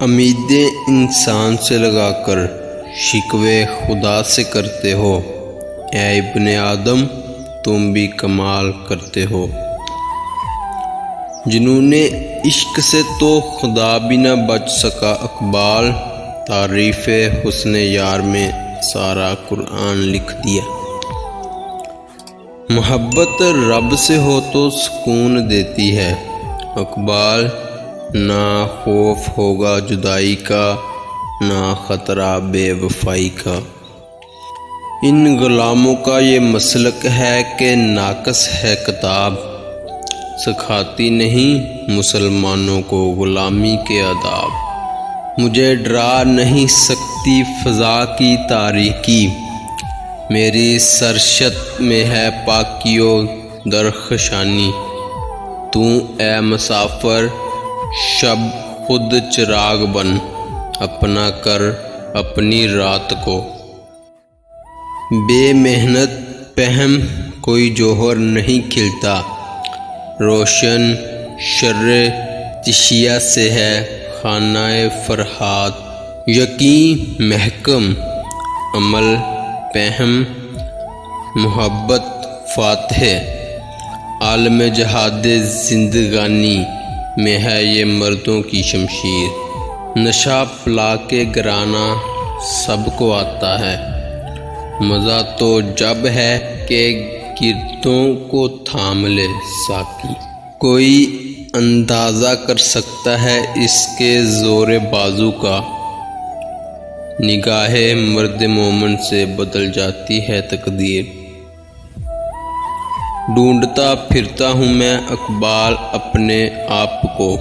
امیدیں انسان سے لگا کر شکوے خدا سے کرتے ہو، اے ابن آدم تم بھی کمال کرتے ہو۔ جنون عشق سے تو خدا بھی نہ بچ سکا اقبال، تعریف حسن یار میں سارا قرآن لکھ دیا۔ محبت رب سے ہو تو سکون دیتی ہے اقبال، نہ خوف ہوگا جدائی کا نہ خطرہ بے وفائی کا۔ ان غلاموں کا یہ مسلک ہے کہ ناقص ہے کتاب، سکھاتی نہیں مسلمانوں کو غلامی کے آداب۔ مجھے ڈرا نہیں سکتی فضا کی تاریکی، میری سرشت میں ہے پاکی و درخشانی۔ تو اے مسافر شب خود چراغ بن، اپنا کر اپنی رات کو۔ بے محنت پہم کوئی جوہر نہیں کھلتا، روشن شر تشیہ سے ہے خانہ فرحات۔ یقین محکم عمل پہم، محبت فاتح، عالم جہاد زندگانی میں ہے یہ مردوں کی شمشیر۔ نشہ پلا کے گرانا سب کو آتا ہے، مزہ تو جب ہے کہ گردوں کو تھام لے ساقی۔ کوئی اندازہ کر سکتا ہے اس کے زور بازو کا، نگاہ مرد مومن سے بدل جاتی ہے تقدیر۔ ڈھونڈتا پھرتا ہوں میں اقبال اپنے آپ کو،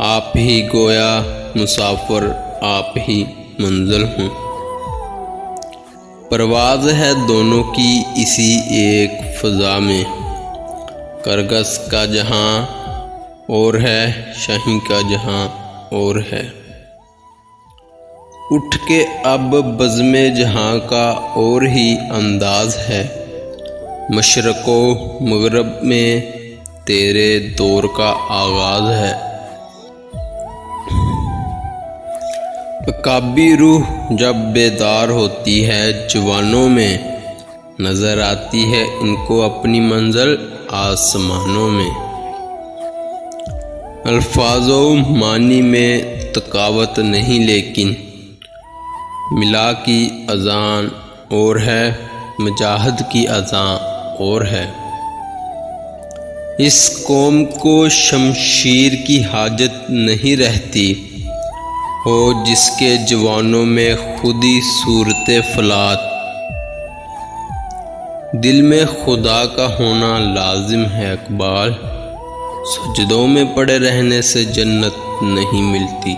آپ ہی گویا مسافر آپ ہی منزل ہوں۔ پرواز ہے دونوں کی اسی ایک فضا میں، کرگس کا جہاں اور ہے شاہی کا جہاں اور ہے۔ اٹھ کے اب بزم جہاں کا اور ہی انداز ہے، مشرق و مغرب میں تیرے دور کا آغاز ہے۔ عقابی روح جب بیدار ہوتی ہے جوانوں میں، نظر آتی ہے ان کو اپنی منزل آسمانوں میں۔ الفاظ و معنی میں تقاوت نہیں لیکن ملا کی اذان اور ہے مجاہد کی اذان اور ہے۔ اس قوم کو شمشیر کی حاجت نہیں رہتی، ہو جس کے جوانوں میں خودی صورت فلات۔ دل میں خدا کا ہونا لازم ہے اقبال، سجدوں میں پڑے رہنے سے جنت نہیں ملتی۔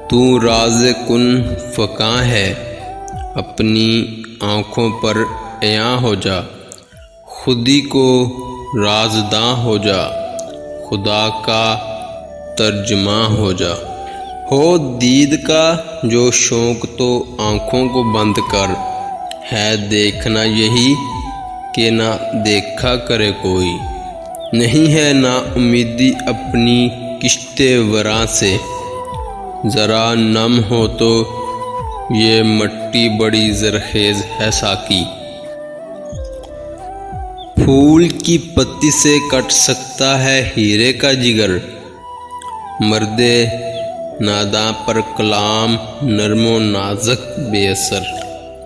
تو راز کن فکاں ہے، اپنی آنکھوں پر عیاں ہو جا، خودی کو رازداں ہو جا، خدا کا ترجماں ہو جا۔ ہو دید کا جو شوق تو آنکھوں کو بند کر، ہے دیکھنا یہی کہ نہ دیکھا کرے کوئی۔ نہیں ہے نا امیدی اپنی کشت وراں سے، ذرا نم ہو تو یہ مٹی بڑی زرخیز ہے ساقی۔ پھول کی پتی سے کٹ سکتا ہے ہیرے کا جگر، مرد ناداں پر کلام نرم و نازک بے اثر۔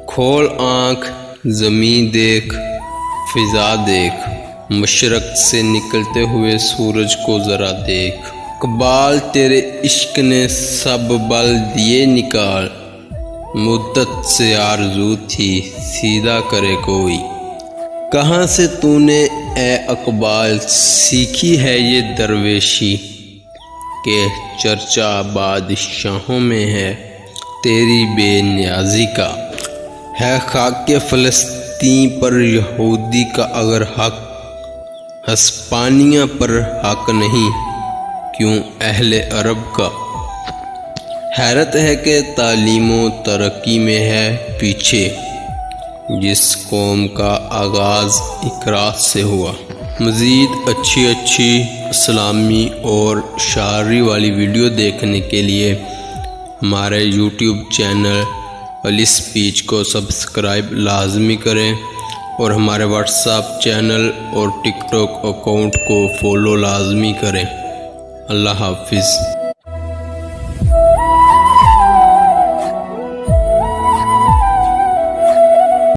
کھول آنکھ زمیں دیکھ فضا دیکھ، مشرق سے نکلتے ہوئے سورج کو ذرا دیکھ۔ اقبال تیرے عشق نے سب بل دیے نکال، مدت سے آرزو تھی سیدھا کرے کوئی۔ کہاں سے تو نے اے اقبال سیکھی ہے یہ درویشی، کہ چرچا بادشاہوں میں ہے تیری بے نیازی کا۔ ہے خاک فلسطین پر یہودی کا اگر حق، ہسپانیہ پر حق نہیں کیوں اہل عرب کا۔ حیرت ہے کہ تعلیم و ترقی میں ہے پیچھے، جس قوم کا آغاز اقرا سے ہوا۔ مزید اچھی اسلامی اور شاعری والی ویڈیو دیکھنے کے لیے ہمارے یوٹیوب چینل علی اسپیچ کو سبسکرائب لازمی کریں اور ہمارے واٹس ایپ چینل اور ٹک ٹاک اکاؤنٹ کو فالو لازمی کریں۔ اللہ حافظ۔